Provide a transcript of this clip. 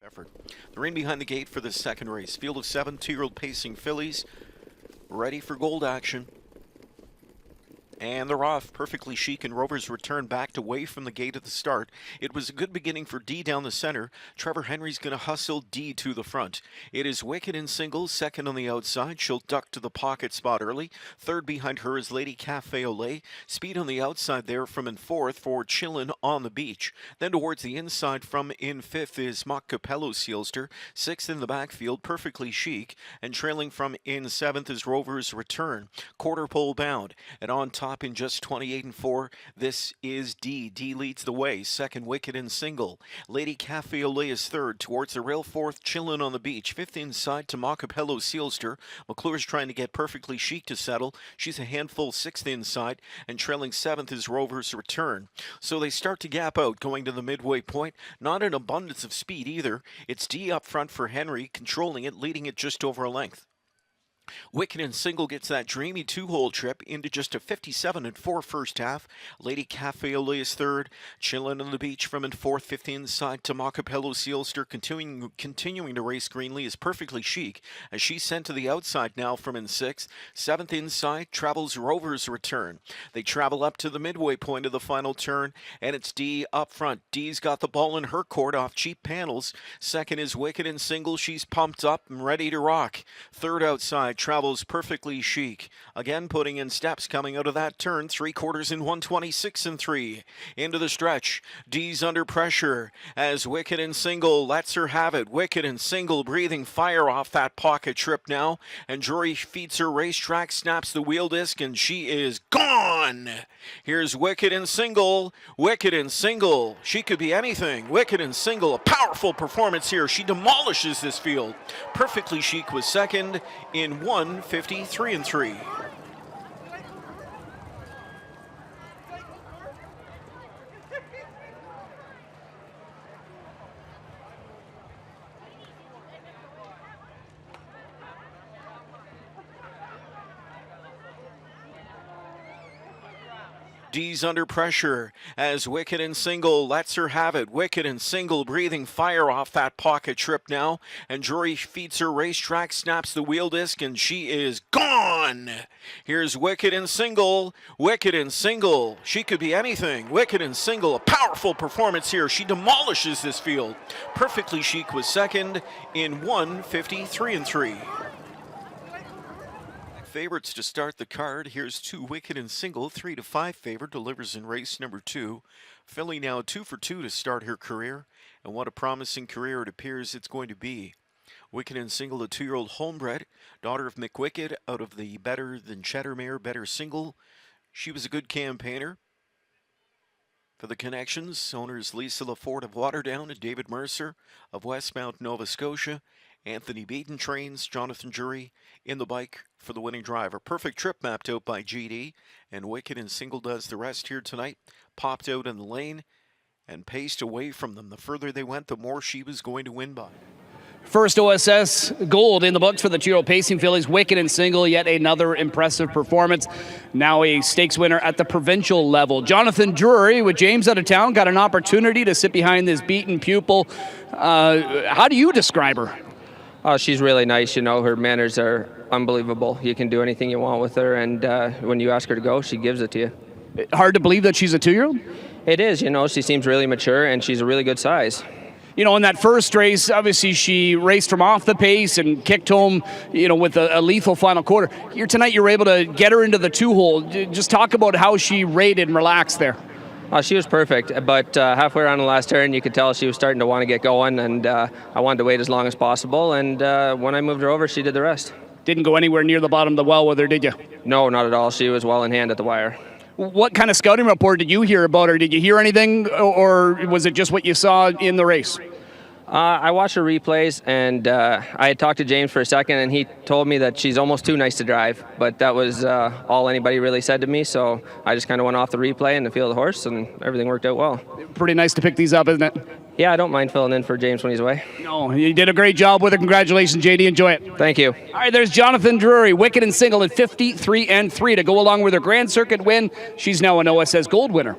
Effort. The rain behind the gate for the second race. Field of 7 2-year-old pacing fillies ready for gold action. And they're off. Perfectly Chic and Rover's return backed away from the gate at the start. It was a good beginning for D down the center. Trevor Henry's going to hustle D to the front. It is Wicked and Single, second on the outside. She'll duck to the pocket spot early. Third behind her is Lady Cafe Olay. Speed on the outside there from in fourth for Chillin' on the Beach. Then towards the inside from in fifth is Mock Capello Sealster. Sixth in the backfield, Perfectly Chic. And trailing from in seventh is Rover's Return. Quarter pole bound. And on top in just 28 and 4, this is D. D leads the way. Second, Wicked and Single. Lady Cafe Olay is third. Towards the rail, fourth, Chillin' on the Beach. Fifth inside to Mockapello Sealster. McClure's trying to get Perfectly Chic to settle. She's a handful, sixth inside. And trailing seventh is Rover's Return. So they start to gap out going to the midway point. Not an abundance of speed either. It's D up front for Henry, controlling it, leading it just over a length. Wicked and Single gets that dreamy two-hole trip into just a 57 and 4 first half. Lady Cafe Olay is third. Chillin' on the Beach from in fourth. Fifth inside to Mockapello Sealster. Continuing to race greenly is Perfectly Chic as she's sent to the outside now from in sixth. Seventh inside travels Rover's Return. They travel up to the midway point of the final turn, and it's D up front. D's got the ball in her court off cheap panels. Second is Wicked and Single. She's pumped up and ready to rock. Third outside travels Perfectly Chic. Again putting in steps coming out of that turn. 3/4 in 126 and 3. Into the stretch. D's under pressure as Wicked and Single lets her have it. Wicked and Single breathing fire off that pocket trip now. And Jory feeds her racetrack, snaps the wheel disc, and she is gone. Here's Wicked and Single. Wicked and Single. She could be anything. Wicked and Single. A powerful performance here. She demolishes this field. Perfectly Chic was second in 153 and 3. D's under pressure as Wicked and Single lets her have it. Wicked and Single breathing fire off that pocket trip now. And Jory feeds her racetrack, snaps the wheel disc, and she is gone. Here's Wicked and Single. Wicked and Single. She could be anything. Wicked and Single. A powerful performance here. She demolishes this field. Perfectly Chic was second in 153 and 3. Favorites to start the card. Here's 2 Wicked and Single, 3 to 5 favorite, delivers in race number 2. Filly now 2 for 2 to start her career, and what a promising career it appears it's going to be. Wicked and Single, a 2-year-old homebred, daughter of McWicked out of the Better Than Cheddar mare, Better Single. She was a good campaigner. For the connections, owners Lisa LaForte of Waterdown and David Mercer of Westmount, Nova Scotia. Anthony Beaton trains Jonathan Jury in the bike for the winning driver. Perfect trip mapped out by GD, and Wicked and Single does the rest here tonight. Popped out in the lane and paced away from them. The further they went, the more she was going to win by. First OSS gold in the books for the 2-year-old pacing fillies. Wicked and Single, yet another impressive performance. Now a stakes winner at the provincial level. Jonathan Drury, with James out of town, got an opportunity to sit behind this beaten pupil. How do you describe her? Oh, she's really nice. You know, her manners are unbelievable. You can do anything you want with her, and when you ask her to go, she gives it to you. Hard to believe that she's a 2-year-old? It is. You know, she seems really mature, and she's a really good size. You know, in that first race, obviously she raced from off the pace and kicked home, you know, with a lethal final quarter. Here tonight, you were able to get her into the 2-hole. Just talk about how she rated and relaxed there. She was perfect, but halfway around the last turn, you could tell she was starting to want to get going, and I wanted to wait as long as possible, and when I moved her over, she did the rest. Didn't go anywhere near the bottom of the well with her, did you? No, not at all. She was well in hand at the wire. What kind of scouting report did you hear about her? Did you hear anything, or was it just what you saw in the race? I watched her replays, and I had talked to James for a second, and he told me that she's almost too nice to drive, but that was all anybody really said to me, so I just kind of went off the replay and the feel of the horse, and everything worked out well. Pretty nice to pick these up, isn't it? Yeah, I don't mind filling in for James when he's away. No, you did a great job with it. Congratulations, JD. Enjoy it. Thank you. All right, there's Jonathan Drury, Wicked and Single at 53 and 3 to go along with her Grand Circuit win. She's now an OSS Gold winner.